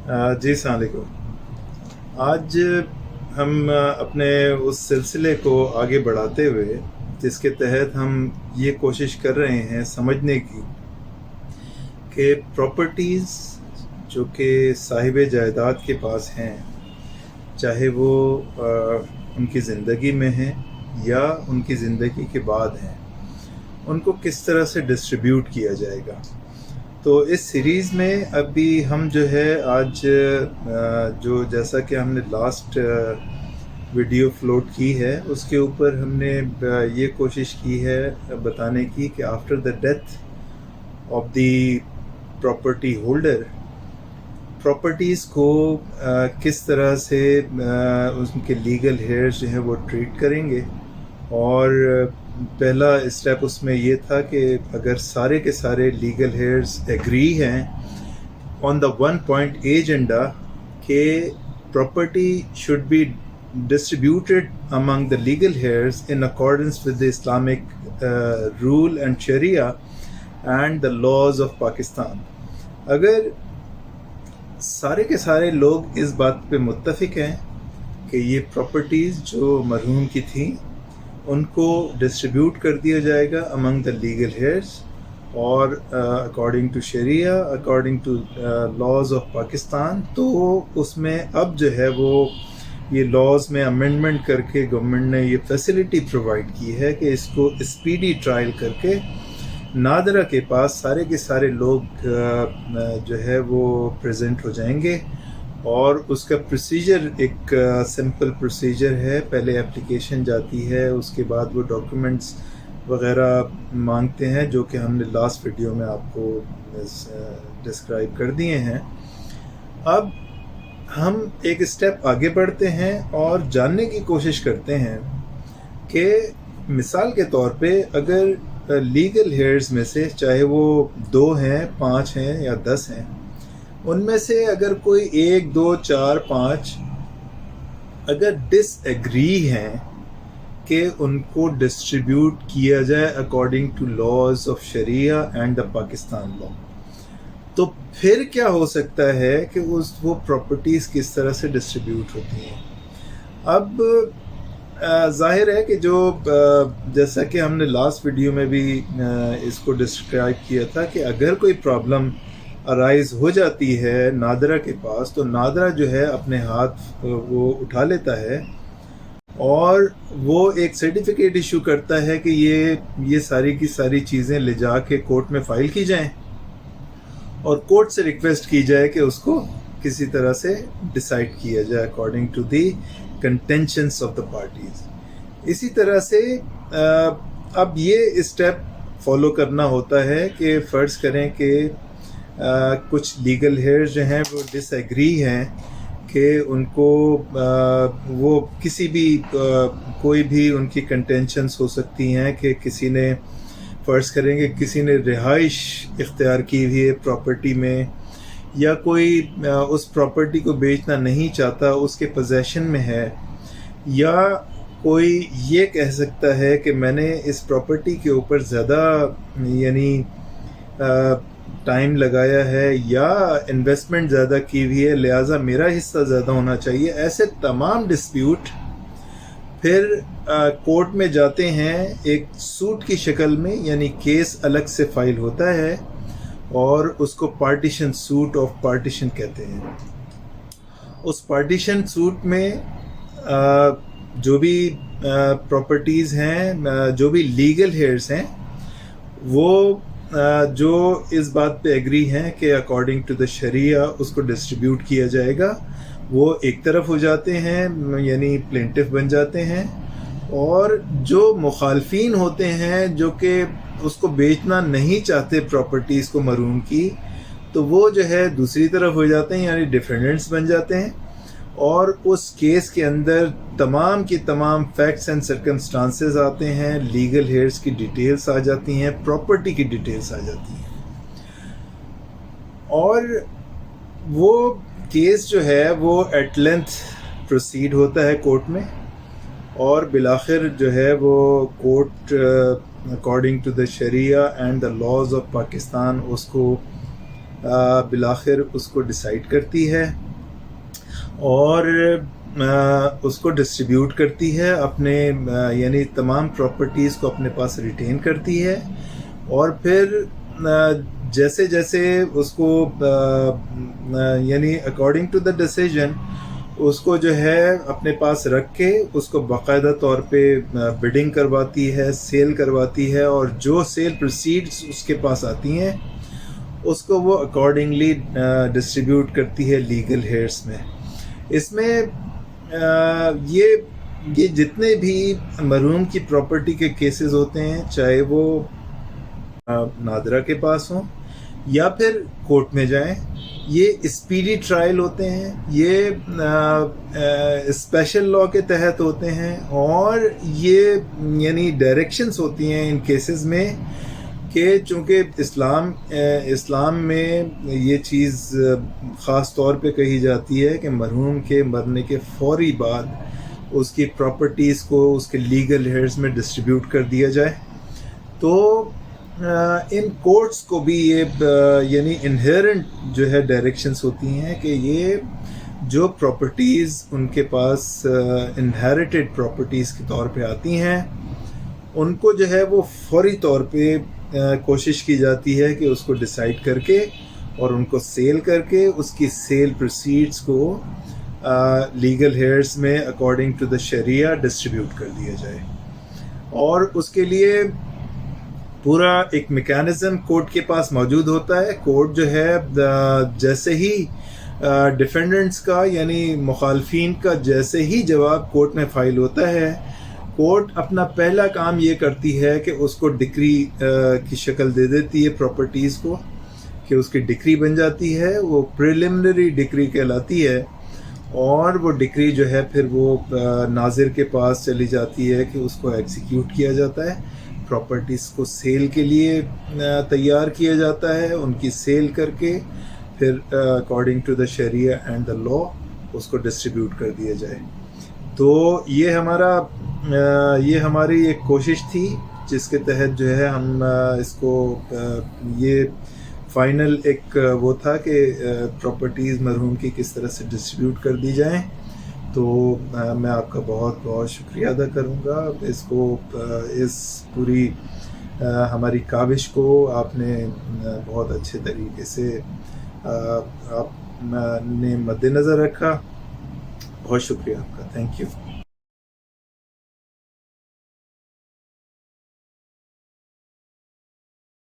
جی السلام علیکم۔ آج ہم اپنے اس سلسلے کو آگے بڑھاتے ہوئے جس کے تحت ہم یہ کوشش کر رہے ہیں سمجھنے کی کہ پراپرٹیز جو کہ صاحب جائیداد کے پاس ہیں، چاہے وہ ان کی زندگی میں ہیں یا ان کی زندگی کے بعد ہیں، ان کو کس طرح سے ڈسٹریبیوٹ کیا جائے گا۔ تو اس سیریز میں ابھی ہم جو ہے آج جو جیسا کہ ہم نے لاسٹ ویڈیو فلوٹ کی ہے، اس کے اوپر ہم نے یہ کوشش کی ہے بتانے کی کہ after the death of the property holder, properties کو کس طرح سے ان کے لیگل ہیئرز جو ہیں وہ ٹریٹ کریں گے۔ اور پہلا اسٹیپ اس میں یہ تھا کہ اگر سارے کے سارے لیگل ہیئرز ایگری ہیں on the one point agenda کہ property should be distributed among the legal heirs in accordance with the Islamic rule and Sharia and the laws of Pakistan۔ اگر سارے کے سارے لوگ اس بات پہ متفق ہیں کہ یہ پراپرٹیز جو مرحوم کی تھیں ان کو ڈسٹریبیوٹ کر دیا جائے گا among the legal heirs، اور according to Sharia، according to laws of Pakistan، تو اس میں اب جو ہے وہ یہ لاز میں امینڈمنٹ کر کے گورنمنٹ نے یہ فیسلٹی پرووائڈ کی ہے کہ اس کو اسپیڈی ٹرائل کر کے نادرہ کے پاس سارے کے سارے لوگ جو ہے وہ پریزنٹ ہو جائیں گے، اور اس کا پروسیجر ایک سمپل پروسیجر ہے۔ پہلے اپلیکیشن جاتی ہے، اس کے بعد وہ ڈاکیومنٹس وغیرہ مانگتے ہیں جو کہ ہم نے لاسٹ ویڈیو میں آپ کو ڈسکرائب کر دیے ہیں۔ اب ہم ایک اسٹیپ آگے بڑھتے ہیں اور جاننے کی کوشش کرتے ہیں کہ مثال کے طور پہ اگر لیگل ہیئرز میں سے چاہے وہ 2 ہیں، 5 ہیں یا 10 ہیں، ان میں سے اگر کوئی 1 2 4 5 اگر ڈس ایگری ہیں کہ ان کو ڈسٹریبیوٹ کیا جائے اکارڈنگ ٹو لاز آف شریعہ اینڈ دا پاکستان لا، تو پھر کیا ہو سکتا ہے کہ وہ پراپرٹیز کس طرح سے ڈسٹریبیوٹ ہوتی ہیں۔ اب ظاہر ہے کہ جو جیسا کہ ہم نے لاسٹ ویڈیو میں بھی اس کو ڈسکرائب کیا تھا کہ اگر کوئی پرابلم ارائز ہو جاتی ہے نادرہ کے پاس، تو نادرہ جو ہے اپنے ہاتھ وہ اٹھا لیتا ہے اور وہ ایک سرٹیفکیٹ ایشو کرتا ہے کہ یہ ساری کی ساری چیزیں لے جا کے کورٹ میں فائل کی جائیں اور کورٹ سے ریکویسٹ کی جائے کہ اس کو کسی طرح سے ڈیسائیڈ کیا جائے according to the contentions of the parties. اسی طرح سے اب یہ اسٹیپ فالو کرنا ہوتا ہے کہ فرض کریں کہ کچھ لیگل ہیئرز جو ہیں وہ ڈس ایگری ہیں کہ ان کو وہ کسی بھی کوئی بھی ان کی کنٹینشنس ہو سکتی ہیں کہ کسی نے فرض کریں کہ کسی نے رہائش اختیار کی ہوئی ہے پراپرٹی میں، یا کوئی اس پراپرٹی کو بیچنا نہیں چاہتا، اس کے پوزیشن میں ہے، یا کوئی یہ کہہ سکتا ہے کہ میں نے اس پراپرٹی کے اوپر زیادہ یعنی ٹائم لگایا ہے یا انویسٹمنٹ زیادہ کی ہوئی ہے، لہٰذا میرا حصہ زیادہ ہونا چاہیے۔ ایسے تمام ڈسپیوٹ پھر کورٹ میں جاتے ہیں ایک سوٹ کی شکل میں، یعنی کیس الگ سے فائل ہوتا ہے اور اس کو پارٹیشن سوٹ آف پارٹیشن کہتے ہیں۔ اس پارٹیشن سوٹ میں جو بھی پراپرٹیز ہیں، جو بھی لیگل ہیئرز ہیں، وہ جو اس بات پہ ایگری ہیں کہ اکارڈنگ ٹو دا شریعہ اس کو ڈسٹریبیوٹ کیا جائے گا، وہ ایک طرف ہو جاتے ہیں، یعنی پلینٹف بن جاتے ہیں، اور جو مخالفین ہوتے ہیں جو کہ اس کو بیچنا نہیں چاہتے پراپرٹیز کو مرحوم کی، تو وہ جو ہے دوسری طرف ہو جاتے ہیں، یعنی ڈیفینڈنٹس بن جاتے ہیں، اور اس کیس کے اندر تمام کی تمام فیکٹس اینڈ سرکمسٹانسز آتے ہیں، لیگل ہیئرز کی ڈیٹیلز آ جاتی ہیں، پراپرٹی کی ڈیٹیلز آ جاتی ہیں، اور وہ کیس جو ہے وہ ایٹ لینتھ پروسیڈ ہوتا ہے کورٹ میں، اور بالآخر جو ہے وہ کورٹ اکارڈنگ ٹو دا شریعہ and the laws of Pakistan اس کو بالآخر اس کو ڈیسائیڈ کرتی ہے اور اس کو ڈسٹریبیوٹ کرتی ہے اپنے یعنی تمام پراپرٹیز کو اپنے پاس ریٹین کرتی ہے، اور پھر جیسے جیسے اس کو یعنی اکارڈنگ ٹو دا ڈیسیژن اس کو جو ہے اپنے پاس رکھ کے اس کو باقاعدہ طور پہ بڈنگ کرواتی ہے، سیل کرواتی ہے، اور جو سیل پروسیڈز اس کے پاس آتی ہیں اس کو وہ اکارڈنگلی ڈسٹریبیوٹ کرتی ہے لیگل ہیئرس میں۔ اس میں یہ جتنے بھی مرحوم کی پراپرٹی کے کیسز ہوتے ہیں، چاہے وہ نادرہ کے پاس ہوں یا پھر کورٹ میں جائیں، یہ اسپیڈی ٹرائل ہوتے ہیں، یہ اسپیشل لا کے تحت ہوتے ہیں، اور یہ یعنی ڈائریکشنز ہوتی ہیں ان کیسز میں کہ چونکہ اسلام میں یہ چیز خاص طور پہ کہی جاتی ہے کہ مرحوم کے مرنے کے فوری بعد اس کی پراپرٹیز کو اس کے لیگل ہیئرز میں ڈسٹریبیوٹ کر دیا جائے۔ تو ان کورٹس کو بھی یہ یعنی انہیرنٹ جو ہے ڈائریکشنز ہوتی ہیں کہ یہ جو پراپرٹیز ان کے پاس انہیریٹڈ پراپرٹیز کے طور پہ آتی ہیں ان کو جو ہے وہ فوری طور پہ کوشش کی جاتی ہے کہ اس کو ڈیسائیڈ کر کے اور ان کو سیل کر کے اس کی سیل پروسیڈز کو لیگل ہیئرز میں according to the Shariah distribute کر دیا جائے۔ اور اس کے لیے پورا ایک میکینزم کورٹ کے پاس موجود ہوتا ہے۔ کورٹ جو ہے جیسے ہی ڈیفینڈنٹس کا یعنی مخالفین کا جیسے ہی جواب کورٹ میں فائل ہوتا ہے، کورٹ اپنا پہلا کام یہ کرتی ہے کہ اس کو ڈکری کی شکل دے دیتی ہے پراپرٹیز کو، کہ اس کی ڈکری بن جاتی ہے، وہ پریلیمنری ڈکری کہلاتی ہے، اور وہ ڈکری جو ہے پھر وہ ناظر کے پاس چلی جاتی ہے کہ اس کو ایگزیکیوٹ کیا جاتا ہے، پراپرٹیز کو سیل کے لیے تیار کیا جاتا ہے، ان کی سیل کر کے پھر اکارڈنگ ٹو دا شریعہ اینڈ دا لا اس کو ڈسٹریبیوٹ کر دیا جائے۔ تو یہ ہماری ایک کوشش تھی جس کے تحت جو ہے ہم اس کو یہ فائنل ایک وہ تھا کہ پراپرٹیز مرحوم کی کس طرح سے ڈسٹریبیوٹ کر دی جائیں۔ تو میں آپ کا بہت بہت شکریہ ادا کروں گا، اس پوری ہماری کاوش کو آپ نے بہت اچھے طریقے سے آپ نے مد نظر رکھا۔ بہت شکریہ آپ کا، تھینک یو۔